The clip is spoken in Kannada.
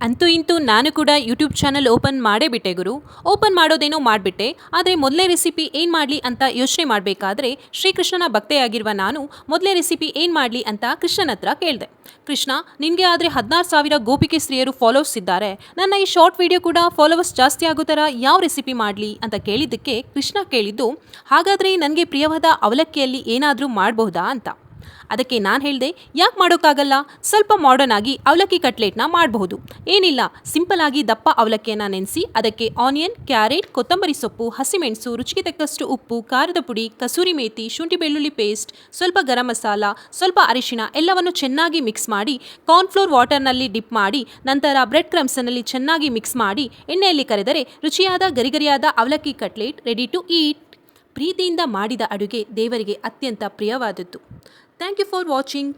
ಅಂತೂ ಇಂತೂ ನಾನು ಕೂಡ ಯೂಟ್ಯೂಬ್ ಚಾನಲ್ ಓಪನ್ ಮಾಡೇ ಬಿಟ್ಟೆ ಗುರು. ಓಪನ್ ಮಾಡೋದೇನೋ ಮಾಡಿಬಿಟ್ಟೆ. ಆದರೆ ಮೊದಲೇ ರೆಸಿಪಿ ಏನು ಮಾಡಲಿ ಅಂತ ಯೋಚನೆ ಮಾಡಬೇಕಾದ್ರೆ ಶ್ರೀಕೃಷ್ಣನ ಭಕ್ತೆಯಾಗಿರುವ ನಾನು ಮೊದಲೇ ರೆಸಿಪಿ ಏನು ಮಾಡಲಿ ಅಂತ ಕೃಷ್ಣನ ಹತ್ರ ಕೇಳಿದೆ. ಕೃಷ್ಣ, ನಿನಗೆ ಆದರೆ 16,000 ಗೋಪಿಕೆ ಸ್ತ್ರೀಯರು ಫಾಲೋವರ್ಸ್ ಇದ್ದಾರೆ. ನನ್ನ ಈ ಶಾರ್ಟ್ ವಿಡಿಯೋ ಕೂಡ ಫಾಲೋವರ್ಸ್ ಜಾಸ್ತಿ ಆಗೋ ಥರ ಯಾವ ರೆಸಿಪಿ ಮಾಡಲಿ ಅಂತ ಕೇಳಿದ್ದಕ್ಕೆ ಕೃಷ್ಣ ಕೇಳಿದ್ದು, ಹಾಗಾದರೆ ನನಗೆ ಪ್ರಿಯವಾದ ಅವಲಕ್ಕಿಯಲ್ಲಿ ಏನಾದರೂ ಮಾಡಬಹುದಾ ಅಂತ. ಅದಕ್ಕೆ ನಾನು ಹೇಳಿದೆ, ಯಾಕೆ ಮಾಡೋಕ್ಕಾಗಲ್ಲ, ಸ್ವಲ್ಪ ಮಾಡರ್ನ್ ಆಗಿ ಅವಲಕ್ಕಿ ಕಟ್ಲೆಟ್ನ ಮಾಡಬಹುದು. ಏನಿಲ್ಲ, ಸಿಂಪಲ್ ಆಗಿ ದಪ್ಪ ಅವಲಕ್ಕಿಯನ್ನು ನೆನೆಸಿ ಅದಕ್ಕೆ ಆನಿಯನ್, ಕ್ಯಾರೆಟ್, ಕೊತ್ತಂಬರಿ ಸೊಪ್ಪು, ಹಸಿಮೆಣಸು, ರುಚಿಗೆ ತಕ್ಕಷ್ಟು ಉಪ್ಪು, ಖಾರದ ಪುಡಿ, ಕಸೂರಿ ಮೇಥಿ, ಶುಂಠಿ ಬೆಳ್ಳುಳ್ಳಿ ಪೇಸ್ಟ್, ಸ್ವಲ್ಪ ಗರಂ ಮಸಾಲ, ಸ್ವಲ್ಪ ಅರಿಶಿಣ ಎಲ್ಲವನ್ನು ಚೆನ್ನಾಗಿ ಮಿಕ್ಸ್ ಮಾಡಿ ಕಾರ್ನ್ಫ್ಲೋರ್ ವಾಟರ್ನಲ್ಲಿ ಡಿಪ್ ಮಾಡಿ ನಂತರ ಬ್ರೆಡ್ ಕ್ರಮ್ಸ್ನಲ್ಲಿ ಚೆನ್ನಾಗಿ ಮಿಕ್ಸ್ ಮಾಡಿ ಎಣ್ಣೆಯಲ್ಲಿ ಕರೆದರೆ ರುಚಿಯಾದ ಗರಿಗರಿಯಾದ ಅವಲಕ್ಕಿ ಕಟ್ಲೆಟ್ ರೆಡಿ ಟು ಈಟ್. ಪ್ರೀತಿಯಿಂದ ಮಾಡಿದ ಅಡುಗೆ ದೇವರಿಗೆ ಅತ್ಯಂತ ಪ್ರಿಯವಾದದ್ದು. Thank you for watching.